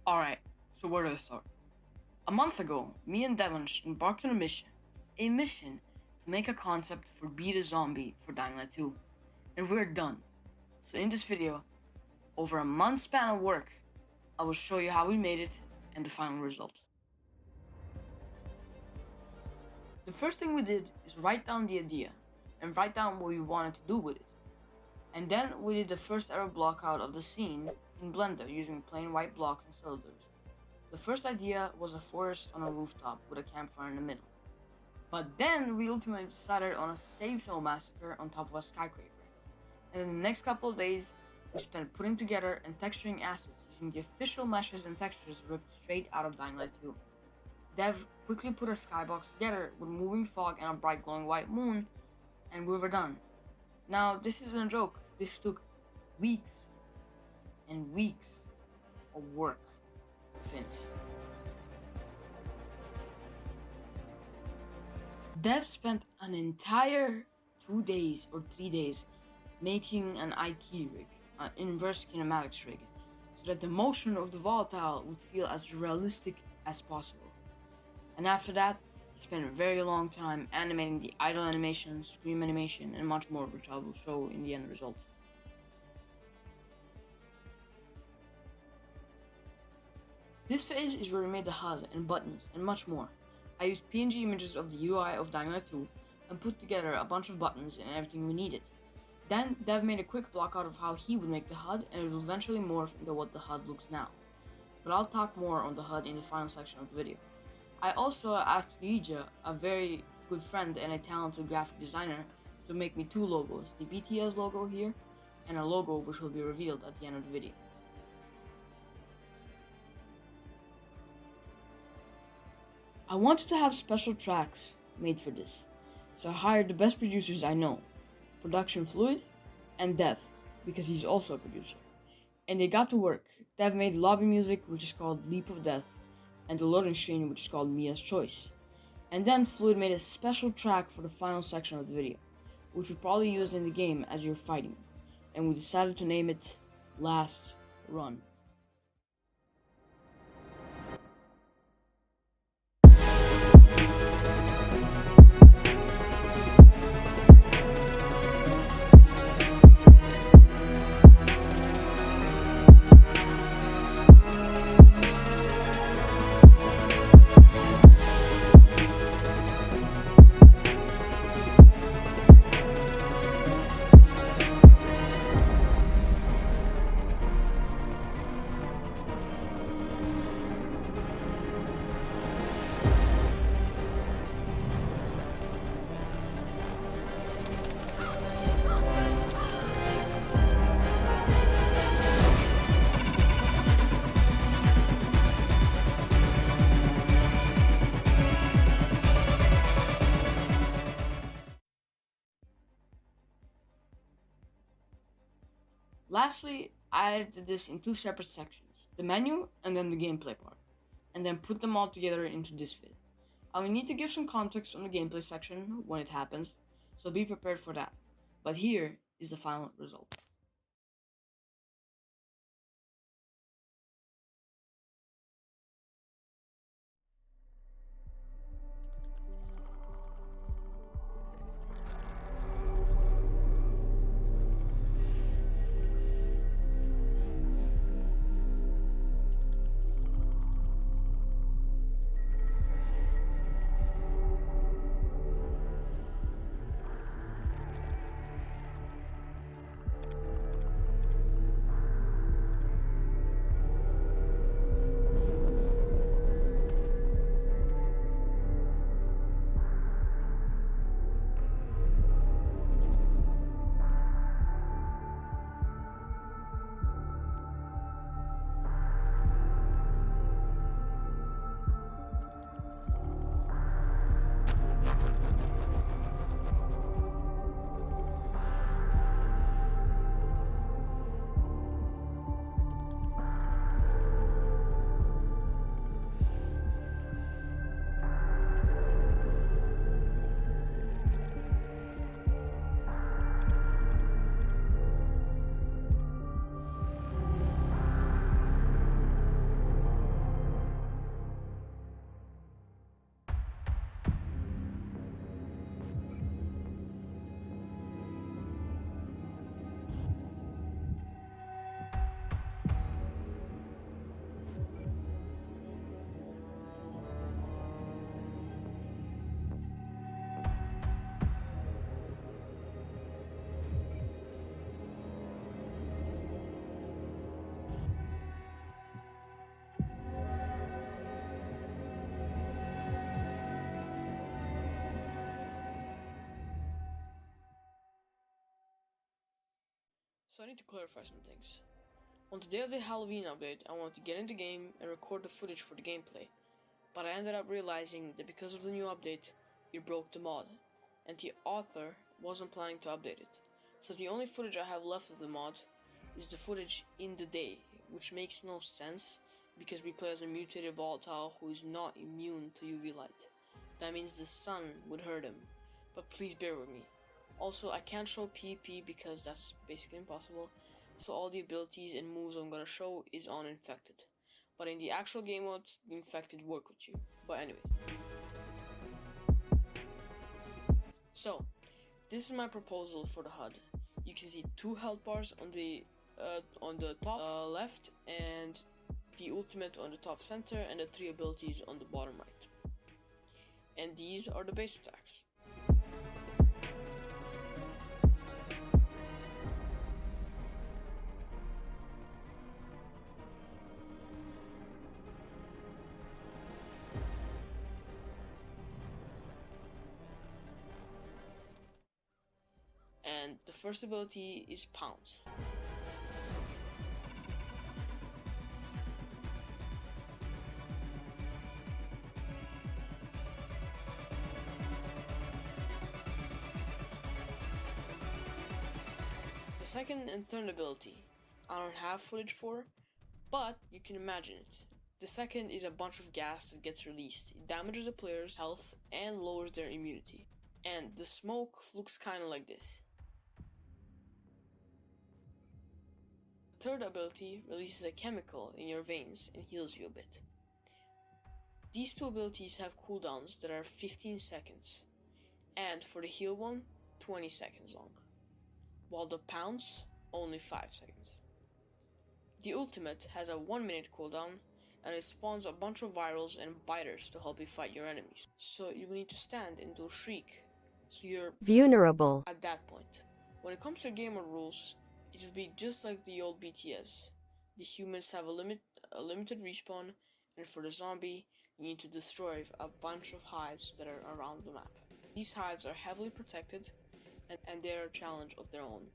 Alright, so where do I start? A month ago, me and Devonsh embarked on a mission to make a concept for Beat a Zombie for Dying Light 2, and we're done. So in this video, over a month span of work, I will show you how we made it and the final result. The first thing we did is write down the idea and write down what we wanted to do with it. And then we did the first error block out of the scene in Blender using plain white blocks and cylinders. The first idea was a forest on a rooftop with a campfire in the middle. But then we ultimately decided on a save zone massacre on top of a skyscraper. And in the next couple of days, we spent putting together and texturing assets using the official meshes and textures ripped straight out of Dying Light 2. Dev quickly put a skybox together with moving fog and a bright glowing white moon, and we were done. Now, this isn't a joke. This took weeks and weeks of work to finish. Dev spent an entire 2 days or 3 days making an IK rig, an inverse kinematics rig, so that the motion of the volatile would feel as realistic as possible. And after that, he spent a very long time animating the idle animation, scream animation, and much more, which I will show in the end result. This phase is where we made the HUD and buttons and much more. I used PNG images of the UI of Dying Light 2 and put together a bunch of buttons and everything we needed. Then Dev made a quick block out of how he would make the HUD, and it will eventually morph into what the HUD looks now. But I'll talk more on the HUD in the final section of the video. I also asked Luigi, a very good friend and a talented graphic designer, to make me 2 logos, the BTS logo here, and a logo which will be revealed at the end of the video. I wanted to have special tracks made for this, so I hired the best producers I know, Production Fluid and Dev, because he's also a producer. And they got to work. Dev made lobby music, which is called Leap of Death, and the loading screen, which is called Mia's Choice. And then Fluid made a special track for the final section of the video, which we probably used in the game as you're fighting, and we decided to name it Last Run. Lastly, I added this in 2 separate sections, the menu and then the gameplay part, and then put them all together into this vid. I will need to give some context on the gameplay section when it happens, so be prepared for that. But here is the final result. So I need to clarify some things. On the day of the Halloween update, I wanted to get in the game and record the footage for the gameplay, but I ended up realizing that because of the new update, it broke the mod, and the author wasn't planning to update it. So the only footage I have left of the mod is the footage in the day, which makes no sense because we play as a mutated volatile who is not immune to UV light. That means the sun would hurt him, but please bear with me. Also, I can't show PvP because that's basically impossible, so all the abilities and moves I'm gonna show is on infected. But in the actual game mode, the infected work with you. But anyways. So, this is my proposal for the HUD. You can see 2 health bars on the top left, and the ultimate on the top center, and the 3 abilities on the bottom right. And these are the base attacks. And the first ability is Pounce. The second and third ability, I don't have footage for, but you can imagine it. The second is a bunch of gas that gets released. It damages the player's health and lowers their immunity. And the smoke looks kinda like this. The third ability releases a chemical in your veins and heals you a bit. These 2 abilities have cooldowns that are 15 seconds, and for the heal one, 20 seconds long, while the Pounce, only 5 seconds. The ultimate has a 1-minute cooldown, and it spawns a bunch of virals and biters to help you fight your enemies. So you will need to stand and do Shriek, so you're vulnerable at that point. When it comes to game mode rules, it will be just like the old BTS. The humans have a limited respawn, and for the zombie, you need to destroy a bunch of hives that are around the map. These hives are heavily protected, and they are a challenge of their own.